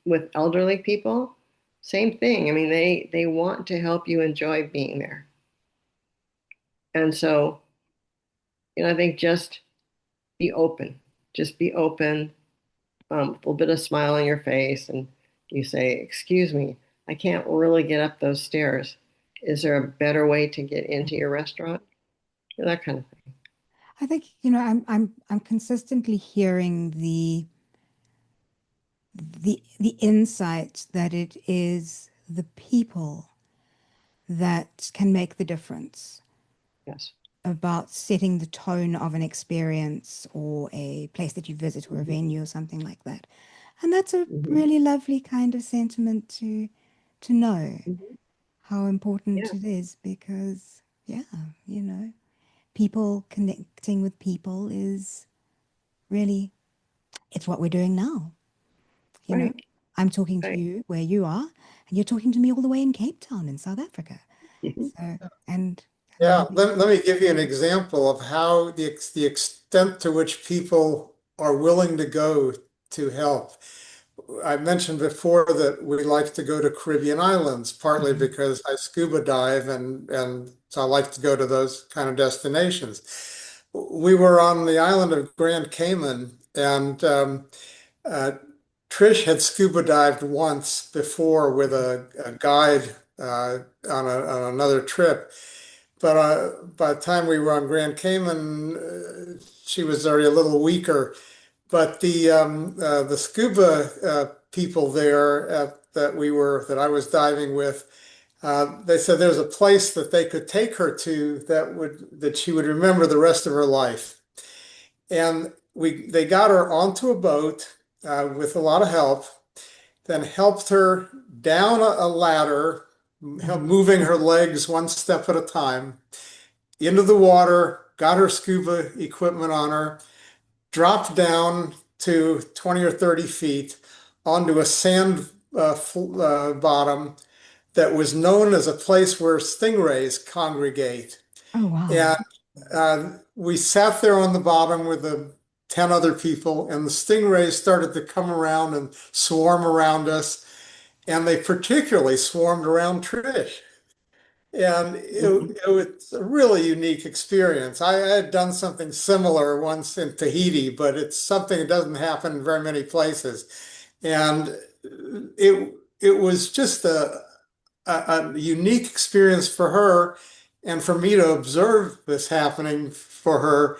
with elderly people, same thing. I mean, they want to help you enjoy being there. And so, I think just be open. Just be open, with a little bit of smile on your face, and you say, "Excuse me, I can't really get up those stairs. Is there a better way to get into your restaurant?" That kind of thing. I think, I'm consistently hearing the insight that it is the people that can make the difference Yes. about setting the tone of an experience or a place that you visit or a Hmm. venue or something like that. And that's a Hmm. really lovely kind of sentiment to know Hmm. how important Yeah. it is because yeah, people connecting with people is really it's what we're doing now. You know, Right. I'm talking to Right. you where you are, and you're talking to me all the way in Cape Town in South Africa. Hmm. So, and Yeah, maybe, let me give you an example of how the extent to which people are willing to go to help. I mentioned before that we like to go to Caribbean islands, partly Mhm. because I scuba dive and so I like to go to those kind of destinations. We were on the island of Grand Cayman, and uh, Trish had scuba dived once before with a guide on another trip. But by the time we were on Grand Cayman, she was already a little weaker. But the scuba people there that I was diving with, they said there's a place that they could take her to that she would remember the rest of her life. And they got her onto a boat with a lot of help, then helped her down a ladder, Mhm. moving her legs one step at a time into the water, got her scuba equipment on her, dropped down to 20 or 30 feet onto a sand bottom that was known as a place where stingrays congregate. Oh wow. And we sat there on the bottom with the 10 other people, and the stingrays started to come around and swarm around us. And they particularly swarmed around Trish. And Mhm. it was a really unique experience. I had done something similar once in Tahiti, but it's something that doesn't happen in very many places. And it was just a unique experience for her and for me to observe this happening for her.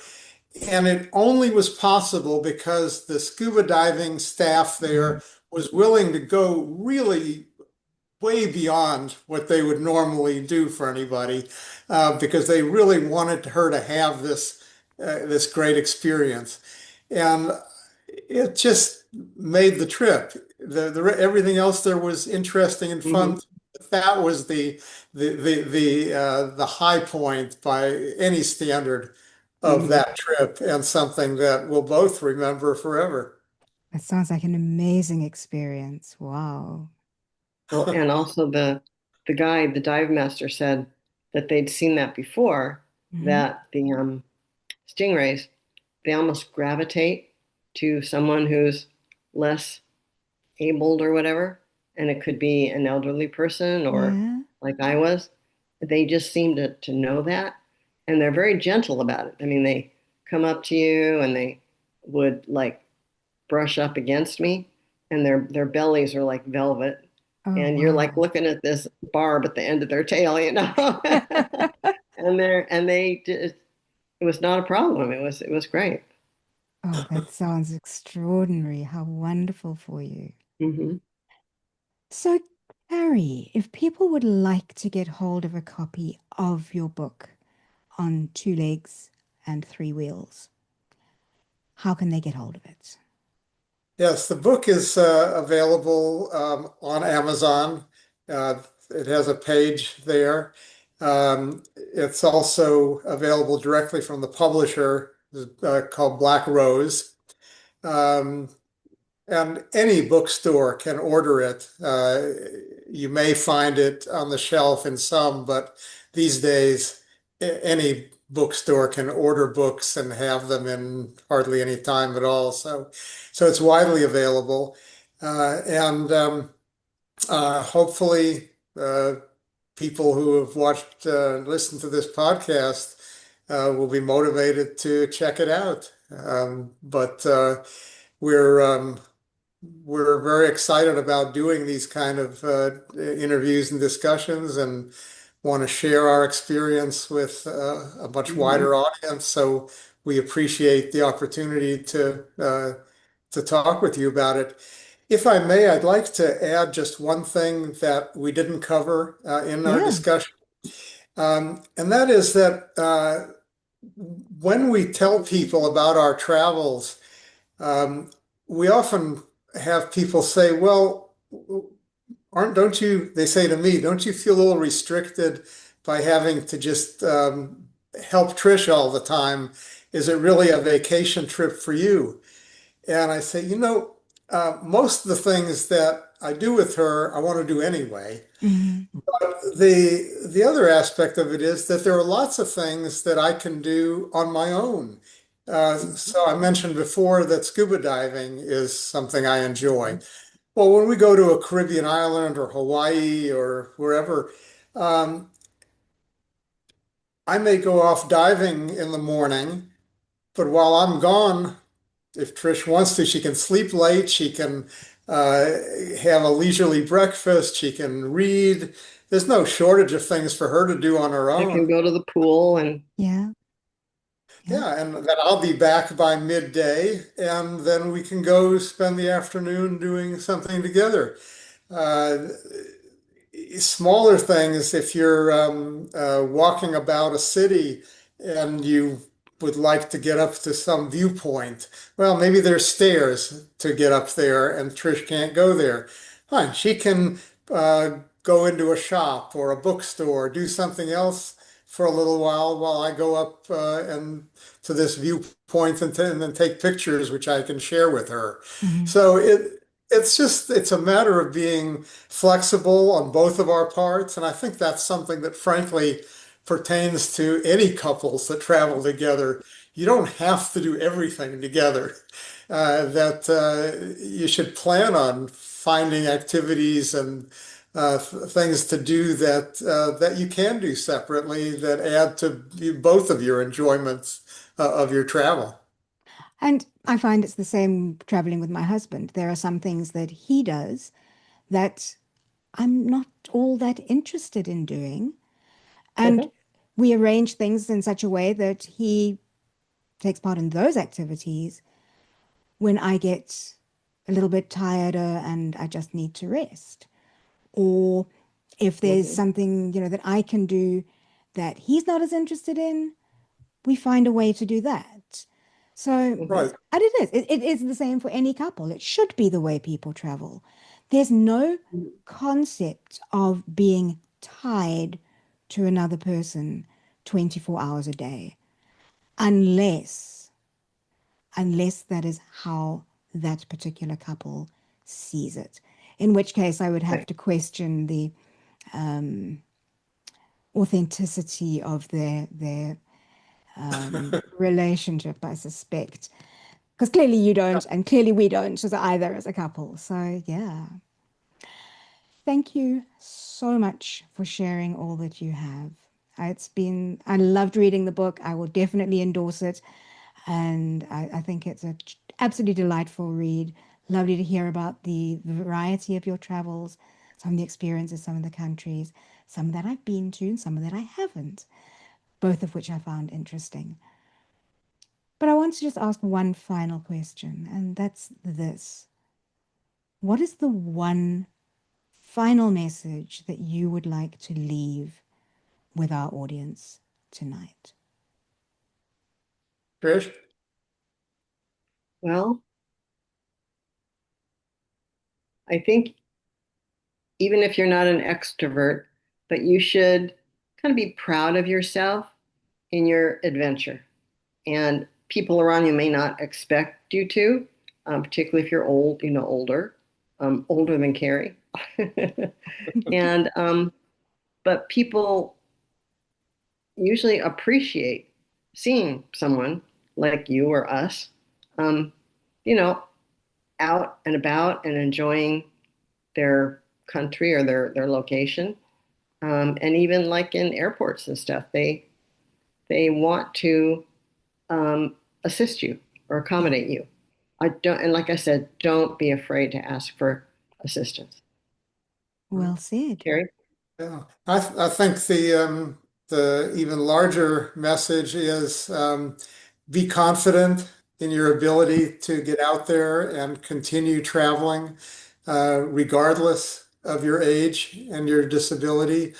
And it only was possible because the scuba diving staff there was willing to go really way beyond what they would normally do for anybody, because they really wanted her to have this great experience, and it just made the trip. Everything else there was interesting and fun. Mhm. That was the high point by any standard of Mhm. that trip, and something that we'll both remember forever. That sounds like an amazing experience. Wow. Well, and also the guide, the dive master said that they'd seen that before, Hmm. that the stingrays, they almost gravitate to someone who's less abled or whatever, and it could be an elderly person or Yeah. like I was. They just seem to know that, and they're very gentle about it. I mean, they come up to you and they would like brush up against me, and their bellies are like velvet, Oh, and you're like wow. looking at this barb at the end of their tail, you know. And they just, it was not a problem. It was great. Oh, that sounds extraordinary. How wonderful for you. Hmm. So, Carrie, if people would like to get hold of a copy of your book on two legs and three wheels, how can they get hold of it? Yes, the book is available on Amazon. It has a page there. It's also available directly from the publisher, called Black Rose. Um, and any bookstore can order it. You may find it on the shelf in some, but these days, any bookstore can order books and have them in hardly any time at all. So it's widely available. And hopefully, people who have watched, listened to this podcast, will be motivated to check it out. But we're we're very excited about doing these kind of interviews and discussions, and want to share our experience with a much Hmm. wider audience. So we appreciate the opportunity to talk with you about it. If I may, I'd like to add just one thing that we didn't cover in our Yeah. discussion, and that is that when we tell people about our travels, um, we often have people say, well, don't you, they say to me, don't you feel a little restricted by having to just help Trish all the time? Is it really a vacation trip for you? And I say, most of the things that I do with her, I want to do anyway. Hmm. The other aspect of it is that there are lots of things that I can do on my own. So I mentioned before that scuba diving is something I enjoy. Well, when we go to a Caribbean island or Hawaii or wherever, um, I may go off diving in the morning, but while I'm gone, if Trish wants to, she can sleep late, she can uh, have a leisurely breakfast, she can read. There's no shortage of things for her to do on her I can own. go to the pool and Yeah. Yeah. Yeah, and then I'll be back by midday, and then we can go spend the afternoon doing something together. Uh, Smaller things, if you're walking about a city and you would like to get up to some viewpoint, well, maybe there's stairs to get up there and Trish can't go there. Fine, she can go into a shop or a bookstore, do something else for a little while I go up and to this viewpoint, and then take pictures, which I can share with her. Hmm. So it's a matter of being flexible on both of our parts. And I think that's something that frankly pertains to any couples that travel together. You don't have to do everything together. That you should plan on finding activities and things to do that you can do separately that add to both of your enjoyments of your travel. And I find it's the same traveling with my husband. There are some things that he does that I'm not all that interested in doing. And we arrange things in such a way that he takes part in those activities when I get a little bit tireder and I just need to rest. Or if there's Mhm. something, that I can do that he's not as interested in, we find a way to do that. So, Mhm. Right. and it is. It is the same for any couple. It should be the way people travel. There's no concept of being tied to another person 24 hours a day, unless that is how that particular couple sees it. In which case, I would have Right. to question the authenticity of their relationship, I suspect. Because clearly you don't, and clearly we don't as either as a couple. So, yeah. Thank you so much for sharing all that you have. I loved reading the book. I will definitely endorse it. And I think it's an absolutely delightful read. Lovely to hear about the variety of your travels, some of the experiences, some of the countries, some that I've been to, and some that I haven't, both of which I found interesting. But I want to just ask one final question, and that's this. What is the one final message that you would like to leave with our audience tonight? Trish? Well, I think even if you're not an extrovert, but you should kind of be proud of yourself in your adventure. And people around you may not expect you to, particularly if you're older than Cary. And but people usually appreciate seeing someone like you or us, um, you know, out and about and enjoying their country or their location. And even like in airports and stuff, they want to assist you or accommodate you. I don't, and like I said, don't be afraid to ask for assistance. Well said. Cary? Yeah, I think the even larger message is be confident in your ability to get out there and continue traveling, regardless of your age and your disability.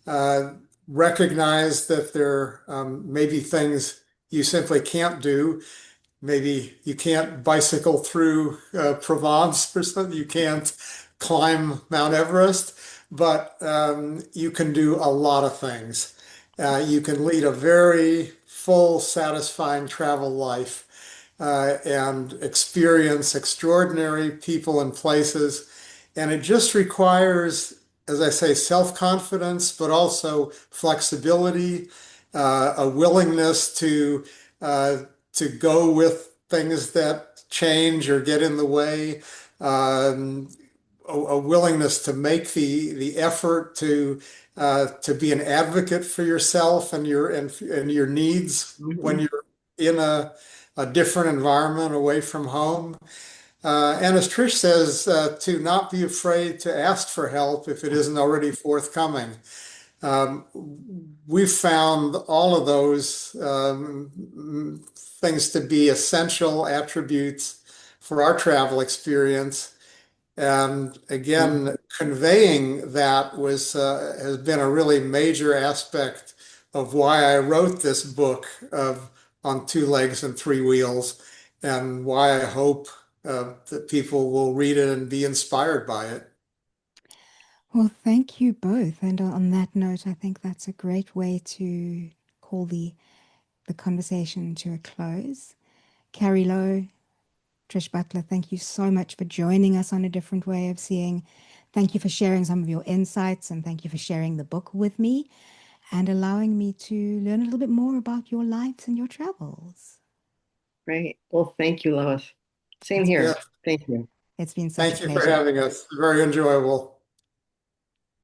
Uh, Recognize that there may be things you simply can't do. Maybe you can't bicycle through Provence or something. You can't climb Mount Everest, but you can do a lot of things. You can lead a very full, satisfying travel life and experience extraordinary people and places. And it just requires, as I say, self-confidence, but also flexibility, a willingness uh, to go with things that change or get in the way, um, a willingness to make the effort to be an advocate for yourself and your needs when Mhm. you're in a different environment away from home. And as Trish says, to not be afraid to ask for help if it isn't already forthcoming. Um, we've found all of those things to be essential attributes for our travel experience. And again, Mhm. conveying that has been a really major aspect of why I wrote this book of On Two Legs and Three Wheels, and why I hope that people will read it and be inspired by it. Well, thank you both. And on that note, I think that's a great way to call the conversation to a close. Cary Lowe, Trish Butler, thank you so much for joining us on A Different Way of Seeing. Thank you for sharing some of your insights, and thank you for sharing the book with me and allowing me to learn a little bit more about your lives and your travels. Great. Well, thank you, Lois. Same It's Yeah, here. Thank you. it's been such a thank you for pleasure. having us. Very enjoyable.